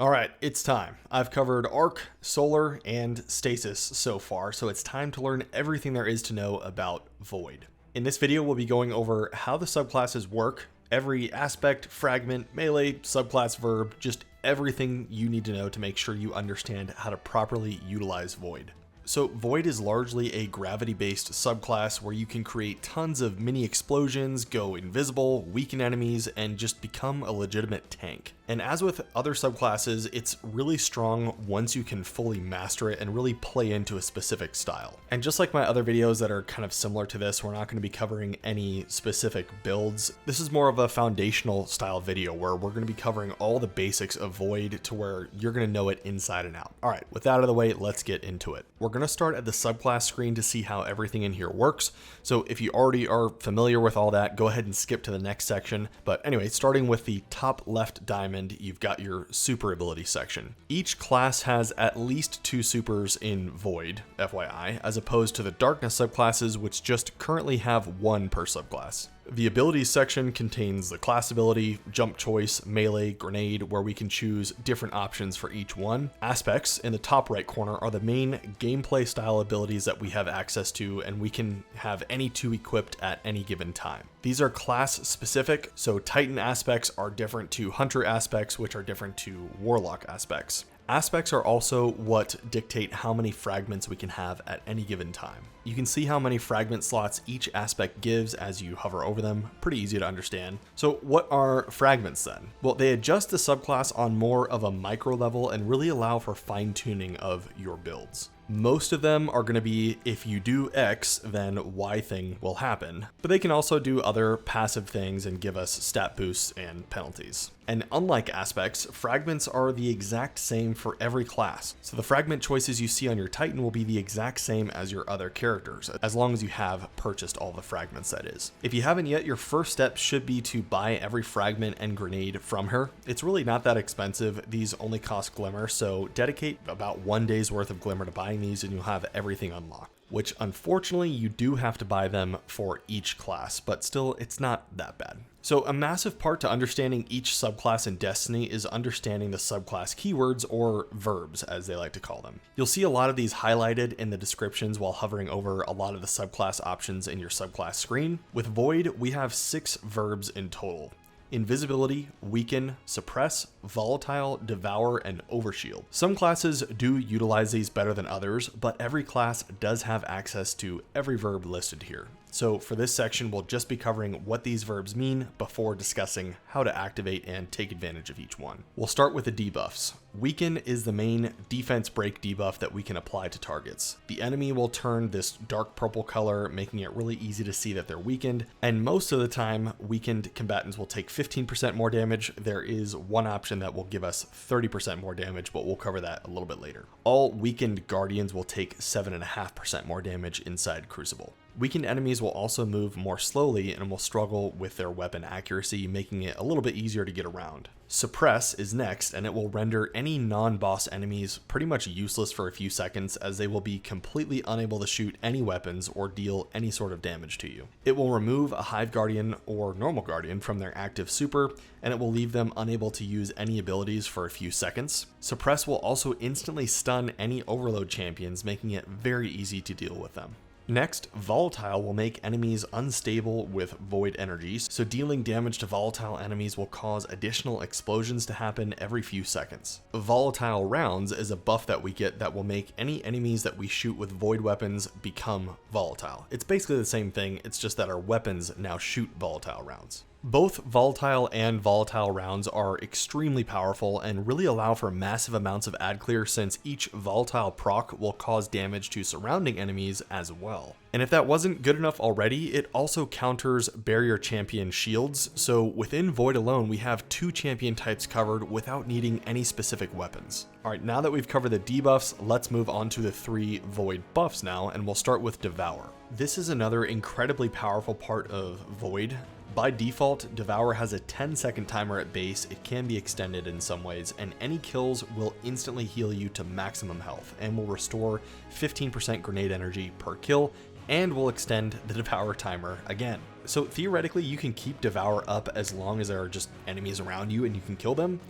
Alright, it's time. I've covered Arc, Solar, and Stasis so far, so it's time to learn everything there is to know about Void. In this video, we'll be going over how the subclasses work, every aspect, fragment, melee, subclass, verb, just everything you need to know to make sure you understand how to properly utilize Void. So Void is largely a gravity-based subclass where you can create tons of mini explosions, go invisible, weaken enemies, and just become a legitimate tank. And as with other subclasses, it's really strong once you can fully master it and really play into a specific style. And just like my other videos that are kind of similar to this, we're not going to be covering any specific builds. This is more of a foundational style video where we're going to be covering all the basics of Void to where you're going to know it inside and out. All right, with that out of the way, let's get into it. We're going to start at the subclass screen to see how everything in here works. So if you already are familiar with all that, go ahead and skip to the next section. But anyway, starting with the top left diamond, you've got your super ability section. Each class has at least 2 supers in Void, FYI, as opposed to the darkness subclasses, which just currently have 1 per subclass. The abilities section contains the class ability, jump choice, melee, grenade, where we can choose different options for each one. Aspects in the top right corner are the main gameplay style abilities that we have access to, and we can have any 2 equipped at any given time. These are class specific, so Titan aspects are different to Hunter aspects, which are different to Warlock aspects. Aspects are also what dictate how many fragments we can have at any given time. You can see how many fragment slots each aspect gives as you hover over them. Pretty easy to understand. So what are fragments then? Well, they adjust the subclass on more of a micro level and really allow for fine-tuning of your builds. Most of them are going to be, if you do X, then Y thing will happen. But they can also do other passive things and give us stat boosts and penalties. And unlike aspects, fragments are the exact same for every class. So the fragment choices you see on your Titan will be the exact same as your other characters, as long as you have purchased all the fragments, that is. If you haven't yet, your first step should be to buy every fragment and grenade from her. It's really not that expensive. These only cost Glimmer, so dedicate about 1 day's worth of Glimmer to buying these and you'll have everything unlocked. Which unfortunately you do have to buy them for each class, but still it's not that bad. So a massive part to understanding each subclass in Destiny is understanding the subclass keywords, or verbs as they like to call them. You'll see a lot of these highlighted in the descriptions while hovering over a lot of the subclass options in your subclass screen. With Void, we have 6 verbs in total. Invisibility, Weaken, Suppress, Volatile, Devour, and Overshield. Some classes do utilize these better than others, but every class does have access to every verb listed here. So for this section, we'll just be covering what these verbs mean before discussing how to activate and take advantage of each one. We'll start with the debuffs. Weaken is the main defense break debuff that we can apply to targets. The enemy will turn this dark purple color, making it really easy to see that they're weakened, and most of the time, weakened combatants will take 15% more damage. There is one option that will give us 30% more damage, but we'll cover that a little bit later. All weakened guardians will take 7.5% more damage inside Crucible. Weakened enemies will also move more slowly and will struggle with their weapon accuracy, making it a little bit easier to get around. Suppress is next, and it will render any non-boss enemies pretty much useless for a few seconds, as they will be completely unable to shoot any weapons or deal any sort of damage to you. It will remove a Hive Guardian or normal Guardian from their active super, and it will leave them unable to use any abilities for a few seconds. Suppress will also instantly stun any Overload champions, making it very easy to deal with them. Next, Volatile will make enemies unstable with Void energies, so dealing damage to volatile enemies will cause additional explosions to happen every few seconds. Volatile Rounds is a buff that we get that will make any enemies that we shoot with Void weapons become volatile. It's basically the same thing, it's just that our weapons now shoot volatile rounds. Both Volatile and Volatile Rounds are extremely powerful and really allow for massive amounts of ad clear, since each Volatile proc will cause damage to surrounding enemies as well. And if that wasn't good enough already, it also counters barrier champion shields, so within Void alone we have 2 champion types covered without needing any specific weapons. Alright, now that we've covered the debuffs, let's move on to the 3 Void buffs now, and we'll start with Devour. This is another incredibly powerful part of Void. By default, Devour has a 10-second timer at base. It can be extended in some ways, and any kills will instantly heal you to maximum health and will restore 15% grenade energy per kill, and will extend the Devour timer again. So theoretically, you can keep Devour up as long as there are just enemies around you and you can kill them.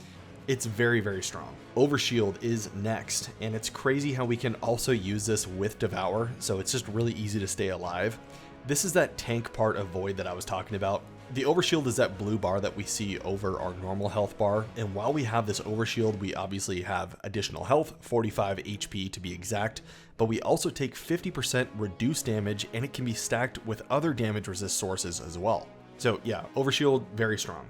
It's very, very strong. Overshield is next, and it's crazy how we can also use this with Devour, so it's just really easy to stay alive. This is that tank part of Void that I was talking about. The Overshield is that blue bar that we see over our normal health bar, and while we have this Overshield, we obviously have additional health, 45 HP to be exact, but we also take 50% reduced damage, and it can be stacked with other damage resist sources as well. So yeah, Overshield, very strong.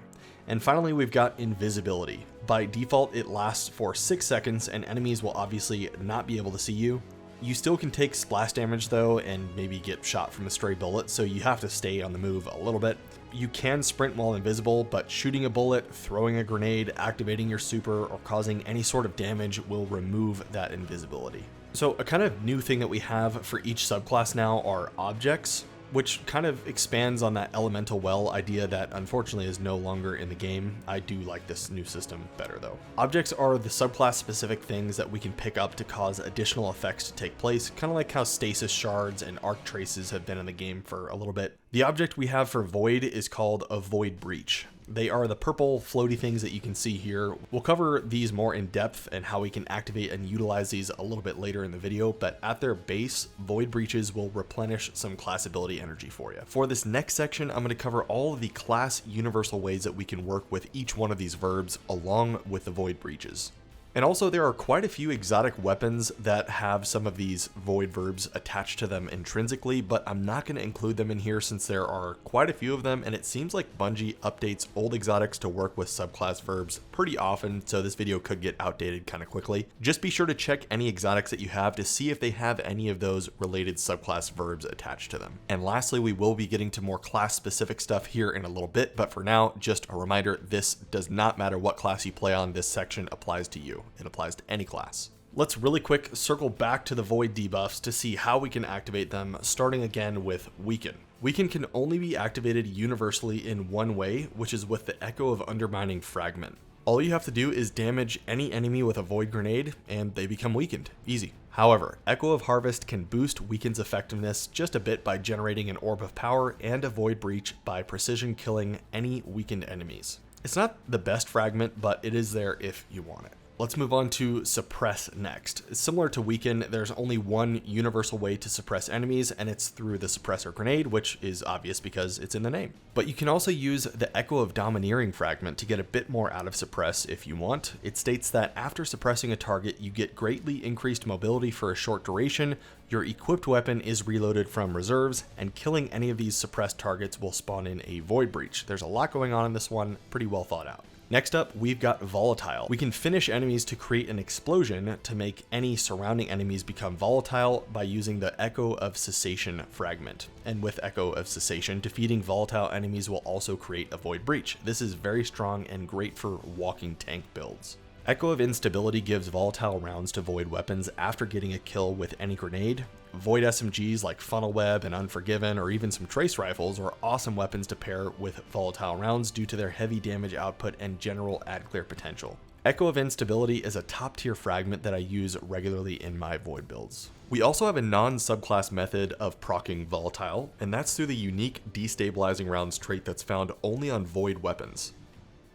And finally, we've got Invisibility. By default, it lasts for 6 seconds, and enemies will obviously not be able to see you. You still can take splash damage though, and maybe get shot from a stray bullet, so you have to stay on the move a little bit. You can sprint while invisible, but shooting a bullet, throwing a grenade, activating your super, or causing any sort of damage will remove that invisibility. So a kind of new thing that we have for each subclass now are objects, which kind of expands on that elemental well idea that unfortunately is no longer in the game. I do like this new system better though. Objects are the subclass specific things that we can pick up to cause additional effects to take place, kind of like how stasis shards and arc traces have been in the game for a little bit. The object we have for Void is called a Void Breach. They are the purple floaty things that you can see here. We'll cover these more in depth and how we can activate and utilize these a little bit later in the video, but at their base, Void Breaches will replenish some class ability energy for you. For this next section, I'm going to cover all of the class universal ways that we can work with each one of these verbs along with the Void Breaches. And also there are quite a few exotic weapons that have some of these void verbs attached to them intrinsically, but I'm not going to include them in here since there are quite a few of them, and it seems like Bungie updates old exotics to work with subclass verbs pretty often, so this video could get outdated kind of quickly. Just be sure to check any exotics that you have to see if they have any of those related subclass verbs attached to them. And lastly, we will be getting to more class specific stuff here in a little bit, but for now, just a reminder, this does not matter what class you play on, this section applies to you. It applies to any class. Let's really quick circle back to the Void debuffs to see how we can activate them, starting again with Weaken. Weaken can only be activated universally in one way, which is with the Echo of Undermining Fragment. All you have to do is damage any enemy with a Void Grenade, and they become weakened. Easy. However, Echo of Harvest can boost Weaken's effectiveness just a bit by generating an Orb of Power and a Void Breach by precision killing any weakened enemies. It's not the best fragment, but it is there if you want it. Let's move on to Suppress next. Similar to Weaken, there's only one universal way to suppress enemies, and it's through the Suppressor Grenade, which is obvious because it's in the name. But you can also use the Echo of Domineering Fragment to get a bit more out of Suppress if you want. It states that after suppressing a target, you get greatly increased mobility for a short duration, your equipped weapon is reloaded from reserves, and killing any of these suppressed targets will spawn in a Void Breach. There's a lot going on in this one, pretty well thought out. Next up, we've got Volatile. We can finish enemies to create an explosion to make any surrounding enemies become volatile by using the Echo of Cessation fragment. And with Echo of Cessation, defeating volatile enemies will also create a Void Breach. This is very strong and great for walking tank builds. Echo of Instability gives volatile rounds to Void weapons after getting a kill with any grenade. Void SMGs like Funnel Web and Unforgiven, or even some Trace Rifles, are awesome weapons to pair with volatile rounds due to their heavy damage output and general ad clear potential. Echo of Instability is a top tier fragment that I use regularly in my Void builds. We also have a non-subclass method of proccing Volatile, and that's through the unique Destabilizing Rounds trait that's found only on Void weapons.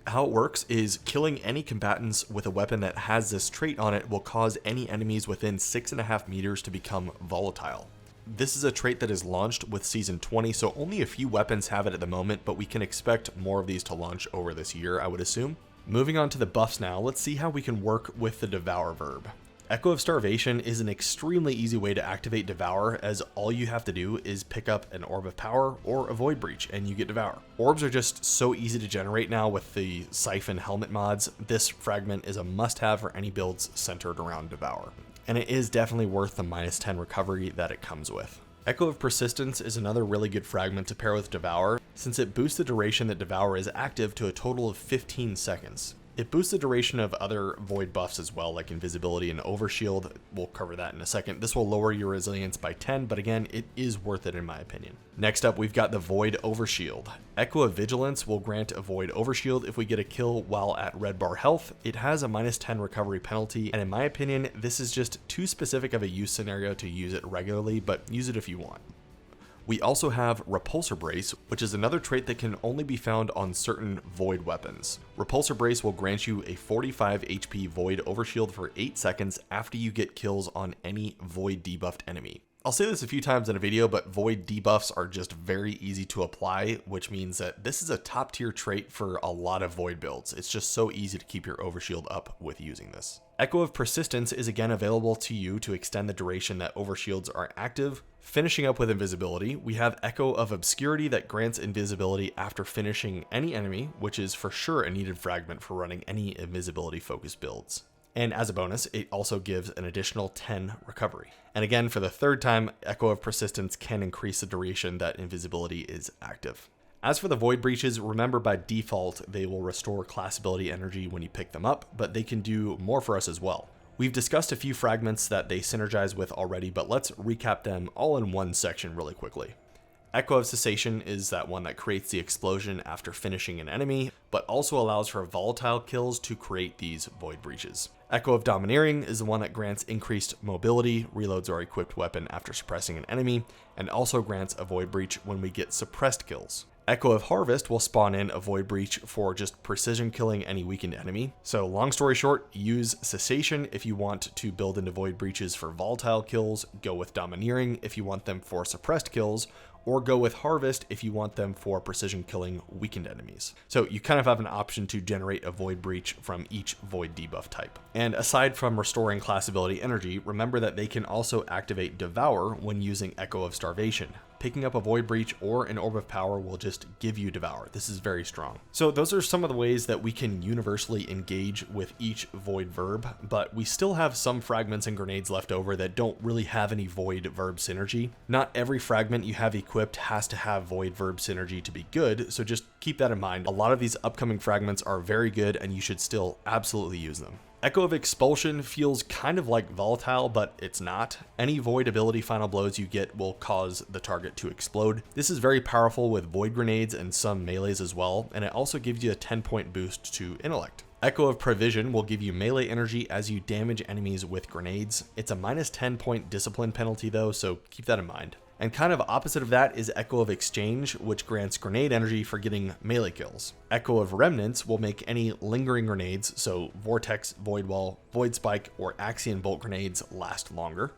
How it works is killing any combatants with a weapon that has this trait on it will cause any enemies within 6.5 meters to become volatile. This is a trait that is launched with Season 20, so only a few weapons have it at the moment, but we can expect more of these to launch over this year, I would assume. Moving on to the buffs now, let's see how we can work with the Devour verb. Echo of Starvation is an extremely easy way to activate Devour, as all you have to do is pick up an Orb of Power or a Void Breach and you get Devour. Orbs are just so easy to generate now with the Siphon helmet mods. This fragment is a must-have for any builds centered around Devour, and it is definitely worth the -10 recovery that it comes with. Echo of Persistence is another really good fragment to pair with Devour, since it boosts the duration that Devour is active to a total of 15 seconds. It boosts the duration of other Void buffs as well, like Invisibility and Overshield. We'll cover that in a second. This will lower your resilience by 10, but again, it is worth it in my opinion. Next up, we've got the Void Overshield. Echo of Vigilance will grant a Void Overshield if we get a kill while at red bar health. It has a -10 recovery penalty, and in my opinion, this is just too specific of a use scenario to use it regularly, but use it if you want. We also have Repulsor Brace, which is another trait that can only be found on certain Void weapons. Repulsor Brace will grant you a 45 HP Void overshield for 8 seconds after you get kills on any Void debuffed enemy. I'll say this a few times in a video, but Void debuffs are just very easy to apply, which means that this is a top tier trait for a lot of Void builds. It's just so easy to keep your overshield up with using this. Echo of Persistence is again available to you to extend the duration that overshields are active. Finishing up with invisibility, we have Echo of Obscurity that grants invisibility after finishing any enemy, which is for sure a needed fragment for running any invisibility focused builds. And as a bonus, it also gives an additional 10 recovery. And again, for the third time, Echo of Persistence can increase the duration that invisibility is active. As for the Void Breeches, remember by default, they will restore class ability energy when you pick them up, but they can do more for us as well. We've discussed a few fragments that they synergize with already, but let's recap them all in one section really quickly. Echo of Cessation is that one that creates the explosion after finishing an enemy, but also allows for volatile kills to create these Void Breaches. Echo of Domineering is the one that grants increased mobility, reloads our equipped weapon after suppressing an enemy, and also grants a Void Breach when we get suppressed kills. Echo of Harvest will spawn in a Void Breach for just precision killing any weakened enemy. So long story short, use Cessation if you want to build into Void Breaches for volatile kills, go with Domineering if you want them for suppressed kills, or go with Harvest if you want them for precision killing weakened enemies. So you kind of have an option to generate a Void Breach from each Void debuff type. And aside from restoring class ability energy, remember that they can also activate Devour when using Echo of Starvation. Picking up a Void Breach or an Orb of Power will just give you Devour. This is very strong. So those are some of the ways that we can universally engage with each Void Verb, but we still have some fragments and grenades left over that don't really have any Void Verb synergy. Not every fragment you have equipped has to have Void Verb synergy to be good, so just keep that in mind. A lot of these upcoming fragments are very good and you should still absolutely use them. Echo of Expulsion feels kind of like volatile, but it's not. Any Void ability final blows you get will cause the target to explode. This is very powerful with Void grenades and some melees as well, and it also gives you a 10-point boost to Intellect. Echo of Provision will give you melee energy as you damage enemies with grenades. It's a minus 10-point discipline penalty though, so keep that in mind. And kind of opposite of that is Echo of Exchange, which grants grenade energy for getting melee kills. Echo of Remnants will make any lingering grenades, so Vortex, Void Wall, Void Spike, or Axion Bolt grenades last longer.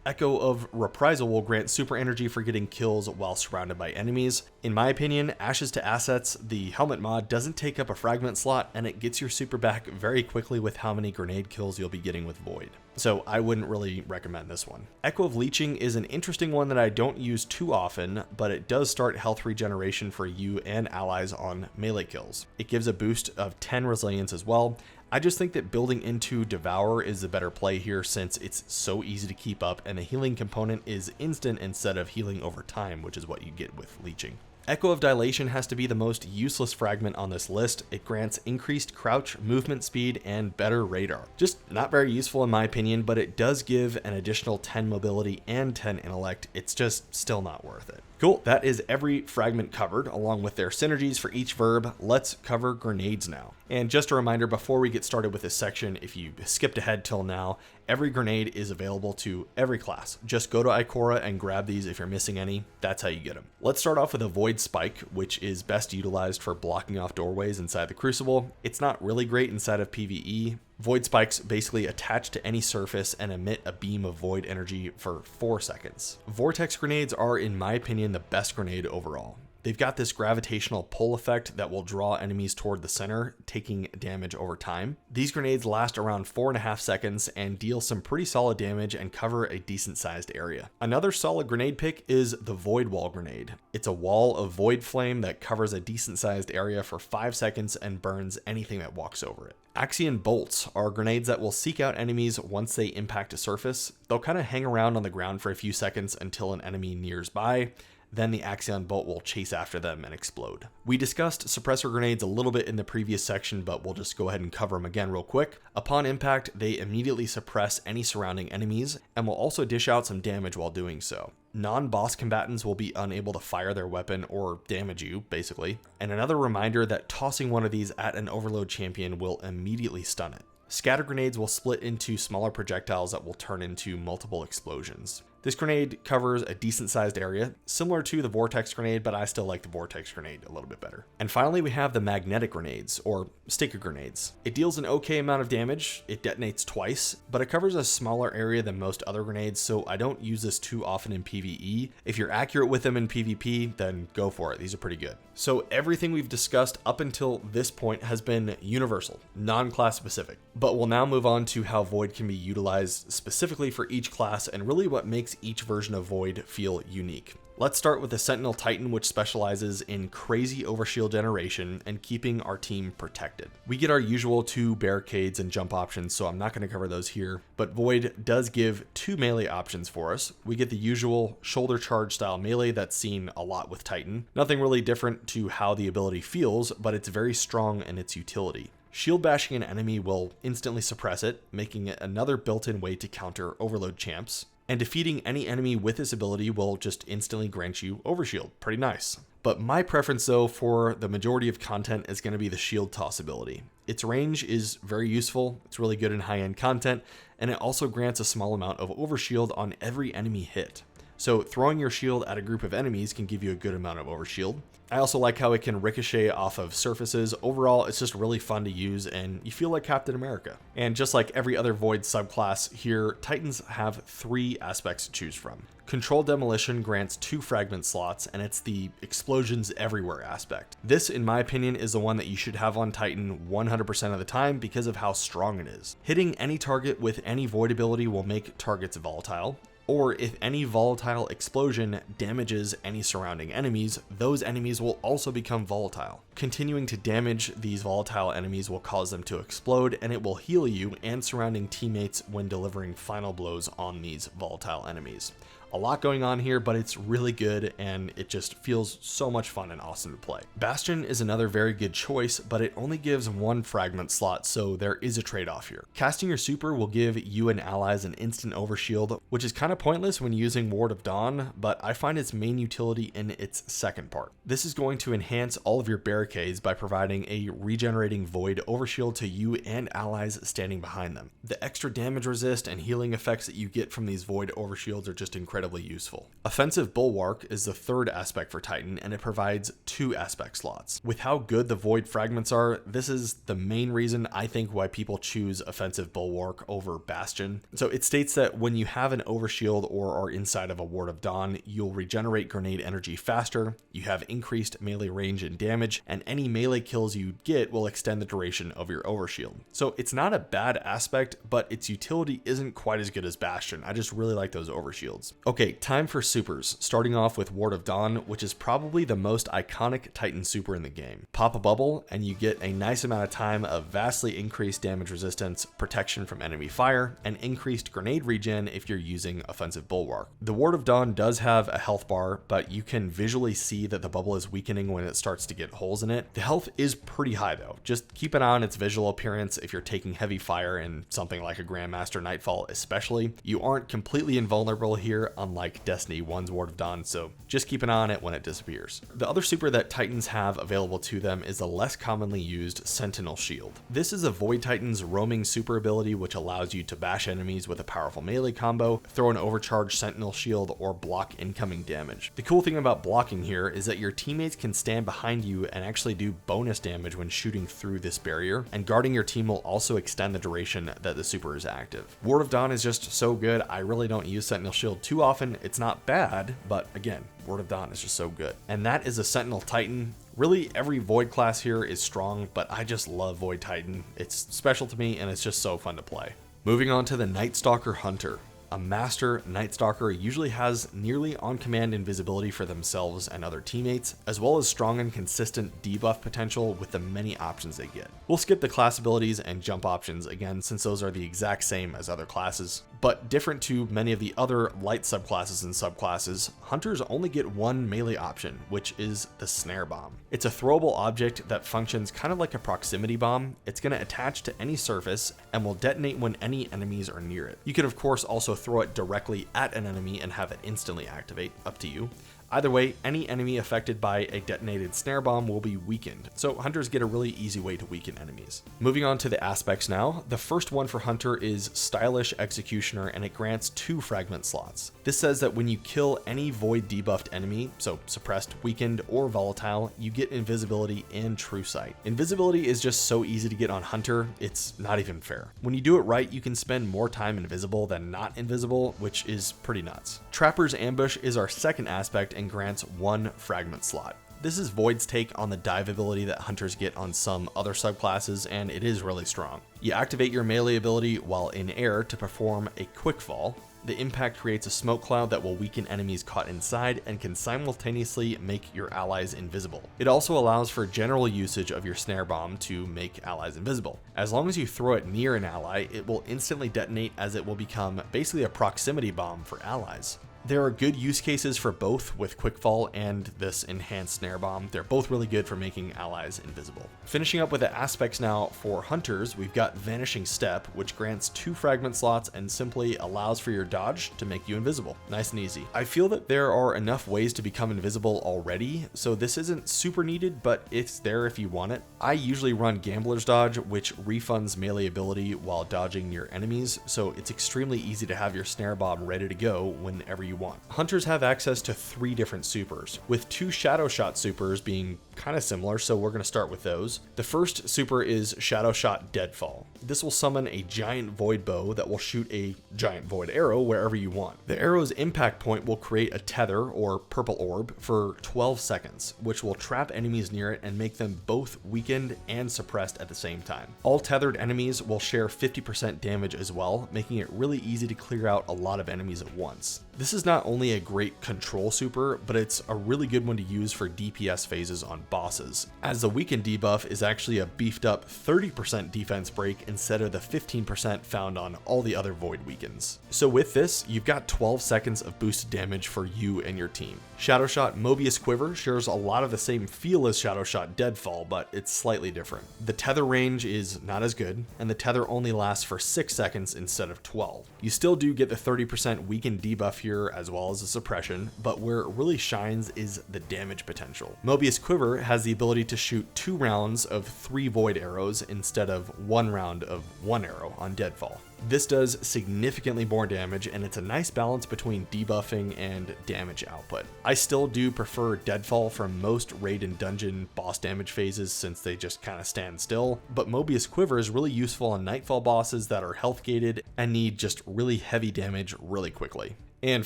Echo of Reprisal will grant super energy for getting kills while surrounded by enemies. In my opinion, Ashes to Assets, the helmet mod, doesn't take up a fragment slot, and it gets your super back very quickly with how many grenade kills you'll be getting with Void. So I wouldn't really recommend this one. Echo of Leeching is an interesting one that I don't use too often, but it does start health regeneration for you and allies on melee kills. It gives a boost of 10 resilience as well. I just think that building into Devour is the better play here since it's so easy to keep up and the healing component is instant instead of healing over time, which is what you get with Leeching. Echo of Dilation has to be the most useless fragment on this list. It grants increased crouch, movement speed, and better radar. Just not very useful in my opinion, but it does give an additional 10 mobility and 10 intellect. It's just still not worth it. Cool, that is every fragment covered, along with their synergies for each verb. Let's cover grenades now. And just a reminder, before we get started with this section, if you skipped ahead till now, every grenade is available to every class. Just go to Ikora and grab these if you're missing any. That's how you get them. Let's start off with a Void Spike, which is best utilized for blocking off doorways inside the Crucible. It's not really great inside of PvE. Void Spikes basically attach to any surface and emit a beam of void energy for 4 seconds. Vortex grenades are, in my opinion, the best grenade overall. They've got this gravitational pull effect that will draw enemies toward the center, taking damage over time. These grenades last around 4.5 seconds and deal some pretty solid damage and cover a decent sized area. Another solid grenade pick is the Void Wall grenade. It's a wall of void flame that covers a decent sized area for 5 seconds and burns anything that walks over it. Axion bolts are grenades that will seek out enemies once they impact a surface. They'll kind of hang around on the ground for a few seconds until an enemy nears by. Then the Axion bolt will chase after them and explode. We discussed suppressor grenades a little bit in the previous section, but we'll just go ahead and cover them again real quick. Upon impact, they immediately suppress any surrounding enemies and will also dish out some damage while doing so. Non-boss combatants will be unable to fire their weapon or damage you, basically. And another reminder that tossing one of these at an overload champion will immediately stun it. Scatter grenades will split into smaller projectiles that will turn into multiple explosions. This grenade covers a decent sized area, similar to the Vortex grenade, but I still like the Vortex grenade a little bit better. And finally, we have the magnetic grenades, or sticker grenades. It deals an okay amount of damage, it detonates twice, but it covers a smaller area than most other grenades, so I don't use this too often in PvE. If you're accurate with them in PvP, then go for it. These are pretty good. So everything we've discussed up until this point has been universal, non-class specific. But we'll now move on to how Void can be utilized specifically for each class and really what makes each version of Void feel unique. Let's start with the Sentinel Titan, which specializes in crazy overshield generation and keeping our team protected. We get our usual 2 barricades and jump options, so I'm not going to cover those here, but Void does give 2 melee options for us. We get the usual shoulder charge style melee that's seen a lot with Titan. Nothing really different to how the ability feels, but it's very strong in its utility. Shield bashing an enemy will instantly suppress it, making it another built-in way to counter overload champs. And defeating any enemy with this ability will just instantly grant you overshield. Pretty nice. But my preference though for the majority of content is going to be the shield toss ability. Its range is very useful, it's really good in high-end content, and it also grants a small amount of overshield on every enemy hit. So throwing your shield at a group of enemies can give you a good amount of overshield. I also like how it can ricochet off of surfaces. Overall, it's just really fun to use and you feel like Captain America. And just like every other Void subclass here, Titans have 3 aspects to choose from. Controlled Demolition grants 2 fragment slots, and it's the explosions everywhere aspect. This, in my opinion, is the one that you should have on Titan 100% of the time because of how strong it is. Hitting any target with any Void ability will make targets volatile. Or if any volatile explosion damages any surrounding enemies, those enemies will also become volatile. Continuing to damage these volatile enemies will cause them to explode, and it will heal you and surrounding teammates when delivering final blows on these volatile enemies. A lot going on here, but it's really good and it just feels so much fun and awesome to play. Bastion is another very good choice, but it only gives 1 fragment slot, so there is a trade-off here. Casting your super will give you and allies an instant overshield, which is kind of pointless when using Ward of Dawn, but I find its main utility in its second part. This is going to enhance all of your barricades by providing a regenerating Void overshield to you and allies standing behind them. The extra damage resist and healing effects that you get from these Void overshields are just incredibly useful. Offensive Bulwark is the 3rd aspect for Titan, and it provides 2 aspect slots. With how good the Void fragments are, this is the main reason I think why people choose Offensive Bulwark over Bastion. So it states that when you have an overshield or are inside of a Ward of Dawn, you'll regenerate grenade energy faster, you have increased melee range and damage, and any melee kills you get will extend the duration of your overshield. So it's not a bad aspect, but its utility isn't quite as good as Bastion. I just really like those overshields. Okay, time for supers, starting off with Ward of Dawn, which is probably the most iconic Titan super in the game. Pop a bubble, and you get a nice amount of time of vastly increased damage resistance, protection from enemy fire, and increased grenade regen if you're using Offensive Bulwark. The Ward of Dawn does have a health bar, but you can visually see that the bubble is weakening when it starts to get holes in it. The health is pretty high though. Just keep an eye on its visual appearance if you're taking heavy fire in something like a Grandmaster Nightfall especially. You aren't completely invulnerable here, unlike Destiny 1's Ward of Dawn, so just keep an eye on it when it disappears. The other super that Titans have available to them is the less commonly used Sentinel Shield. This is a Void Titan's roaming super ability, which allows you to bash enemies with a powerful melee combo, throw an overcharged Sentinel Shield, or block incoming damage. The cool thing about blocking here is that your teammates can stand behind you and actually do bonus damage when shooting through this barrier, and guarding your team will also extend the duration that the super is active. Ward of Dawn is just so good. I really don't use Sentinel Shield too often. It's not bad, but again, Ward of Dawn is just so good. And that is a Sentinel Titan. Really, every Void class here is strong, but I just love Void Titan. It's special to me, and it's just so fun to play. Moving on to the Nightstalker Hunter. A master Nightstalker usually has nearly on-command invisibility for themselves and other teammates, as well as strong and consistent debuff potential with the many options they get. We'll skip the class abilities and jump options again, since those are the exact same as other classes. But different to many of the other light subclasses and subclasses, Hunters only get 1 melee option, which is the Snare Bomb. It's a throwable object that functions kind of like a proximity bomb. It's going to attach to any surface and will detonate when any enemies are near it. You can of course also throw it directly at an enemy and have it instantly activate, up to you. Either way, any enemy affected by a detonated snare bomb will be weakened, so hunters get a really easy way to weaken enemies. Moving on to the aspects now, the first one for hunter is Stylish Executioner, and it grants 2 fragment slots. This says that when you kill any void debuffed enemy, so suppressed, weakened, or volatile, you get invisibility and true sight. Invisibility is just so easy to get on hunter, it's not even fair. When you do it right, you can spend more time invisible than not invisible, which is pretty nuts. Trapper's Ambush is our second aspect and grants 1 fragment slot. This is Void's take on the dive ability that hunters get on some other subclasses, and it is really strong. You activate your melee ability while in air to perform a quick fall. The impact creates a smoke cloud that will weaken enemies caught inside and can simultaneously make your allies invisible. It also allows for general usage of your snare bomb to make allies invisible. As long as you throw it near an ally, it will instantly detonate, as it will become basically a proximity bomb for allies. There are good use cases for both with Quickfall and this enhanced snare bomb. They're both really good for making allies invisible. Finishing up with the aspects now for hunters, we've got Vanishing Step, which grants 2 fragment slots and simply allows for your dodge to make you invisible. Nice and easy. I feel that there are enough ways to become invisible already, so this isn't super needed, but it's there if you want it. I usually run Gambler's Dodge, which refunds melee ability while dodging near enemies, so it's extremely easy to have your snare bomb ready to go whenever you want. Hunters have access to 3 different supers, with 2 Shadow Shot supers being kind of similar, so we're going to start with those. The first super is Shadow Shot Deadfall. This will summon a giant void bow that will shoot a giant void arrow wherever you want. The arrow's impact point will create a tether or purple orb for 12 seconds, which will trap enemies near it and make them both weakened and suppressed at the same time. All tethered enemies will share 50% damage as well, making it really easy to clear out a lot of enemies at once. This is not only a great control super, but it's a really good one to use for DPS phases on bosses, as the weaken debuff is actually a beefed up 30% defense break instead of the 15% found on all the other void weakens. So with this, you've got 12 seconds of boosted damage for you and your team. Shadow Shot Mobius Quiver shares a lot of the same feel as Shadow Shot Deadfall, but it's slightly different. The tether range is not as good, and the tether only lasts for 6 seconds instead of 12. You still do get the 30% weaken debuff here as well as the suppression, but where it really shines is the damage potential. Mobius Quiver has the ability to shoot 2 rounds of 3 void arrows instead of 1 round of 1 arrow on Deadfall. This does significantly more damage, and it's a nice balance between debuffing and damage output. I still do prefer Deadfall for most raid and dungeon boss damage phases since they just kind of stand still, but Mobius Quiver is really useful on Nightfall bosses that are health gated and need just really heavy damage really quickly. And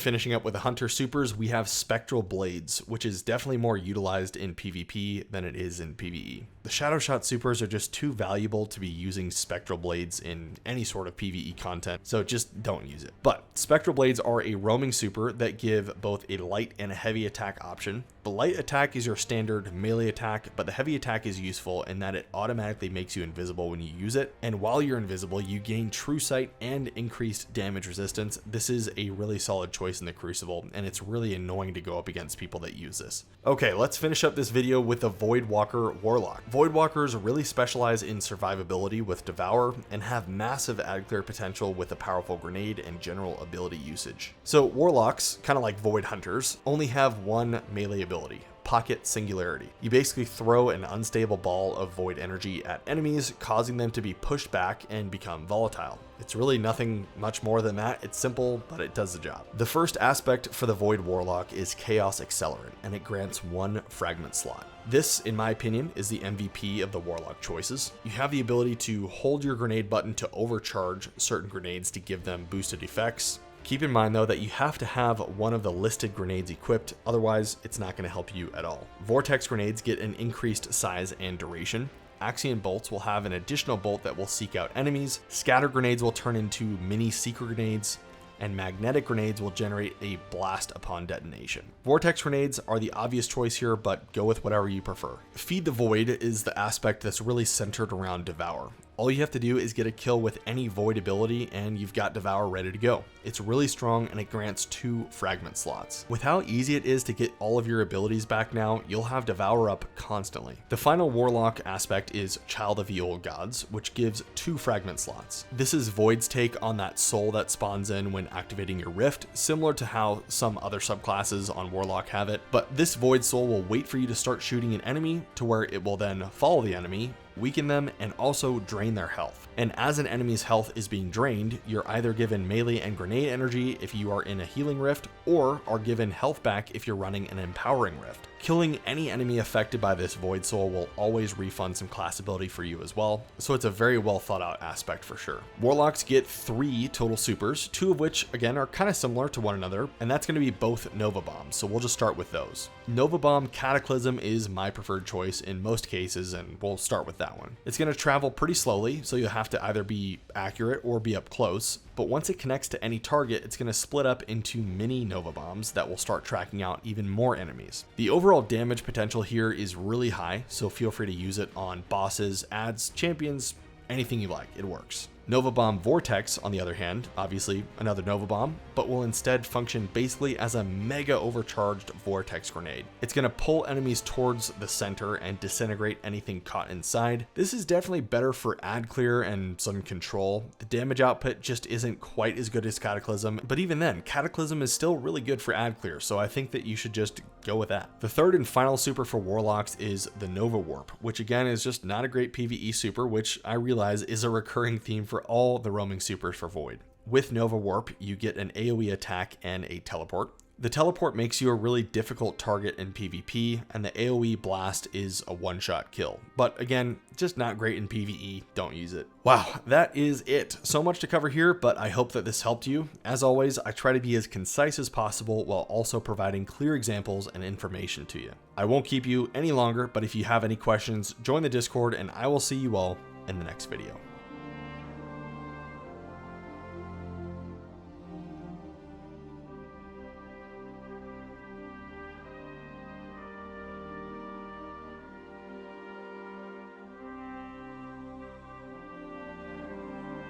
finishing up with the Hunter supers, we have Spectral Blades, which is definitely more utilized in PvP than it is in PvE. The Shadow Shot supers are just too valuable to be using Spectral Blades in any sort of PvE content, so just don't use it. But Spectral Blades are a roaming super that give both a light and a heavy attack option. The light attack is your standard melee attack, but the heavy attack is useful in that it automatically makes you invisible when you use it, and while you're invisible, you gain true sight and increased damage resistance. This is a really solid choice in the Crucible, and it's really annoying to go up against people that use this. Okay, let's finish up this video with the Voidwalker Warlock. Voidwalkers really specialize in survivability with Devour and have massive ad clear potential with a powerful grenade and general ability usage. So Warlocks, kind of like Void Hunters, only have one melee ability: Pocket Singularity. You basically throw an unstable ball of void energy at enemies, causing them to be pushed back and become volatile. It's really nothing much more than that. It's simple, but it does the job. The first aspect for the Void Warlock is Chaos Accelerant, and it grants 1 fragment slot. This, in my opinion, is the MVP of the Warlock choices. You have the ability to hold your grenade button to overcharge certain grenades to give them boosted effects. Keep in mind though that you have to have one of the listed grenades equipped, otherwise it's not going to help you at all. Vortex grenades get an increased size and duration. Axion bolts will have an additional bolt that will seek out enemies. Scatter grenades will turn into mini seeker grenades, and magnetic grenades will generate a blast upon detonation. Vortex grenades are the obvious choice here, but go with whatever you prefer. Feed the Void is the aspect that's really centered around Devour. All you have to do is get a kill with any Void ability and you've got Devour ready to go. It's really strong and it grants 2 fragment slots. With how easy it is to get all of your abilities back now, you'll have Devour up constantly. The final Warlock aspect is Child of the Old Gods, which gives 2 fragment slots. This is Void's take on that soul that spawns in when activating your Rift, similar to how some other subclasses on Warlock have it, but this Void soul will wait for you to start shooting an enemy to where it will then follow the enemy, weaken them, and also drain their health. And as an enemy's health is being drained, you're either given melee and grenade energy if you are in a healing rift, or are given health back if you're running an empowering rift. Killing any enemy affected by this Void Soul will always refund some class ability for you as well, so it's a very well thought out aspect for sure. Warlocks get 3 total supers, 2 of which again are kind of similar to one another, and that's going to be both Nova Bombs, so we'll just start with those. Nova Bomb Cataclysm is my preferred choice in most cases, and we'll start with that one. It's going to travel pretty slowly, so you'll have to either be accurate or be up close, but once it connects to any target, it's going to split up into mini Nova Bombs that will start tracking out even more enemies. The overall damage potential here is really high, so feel free to use it on bosses, adds, champions, anything you like, it works. Nova Bomb Vortex, on the other hand, obviously another Nova Bomb, but will instead function basically as a mega overcharged Vortex grenade. It's going to pull enemies towards the center and disintegrate anything caught inside. This is definitely better for ad clear and some control. The damage output just isn't quite as good as Cataclysm, but even then, Cataclysm is still really good for ad clear, so I think that you should just go with that. The third and final super for Warlocks is the Nova Warp, which again is just not a great PvE super, which I realize is a recurring theme for all the roaming supers for Void. With Nova Warp, you get an AoE attack and a teleport. The teleport makes you a really difficult target in PvP, and the AoE blast is a one-shot kill. But again, just not great in PvE, don't use it. Wow, that is it. So much to cover here, but I hope that this helped you. As always, I try to be as concise as possible while also providing clear examples and information to you. I won't keep you any longer, but if you have any questions, join the Discord and I will see you all in the next video.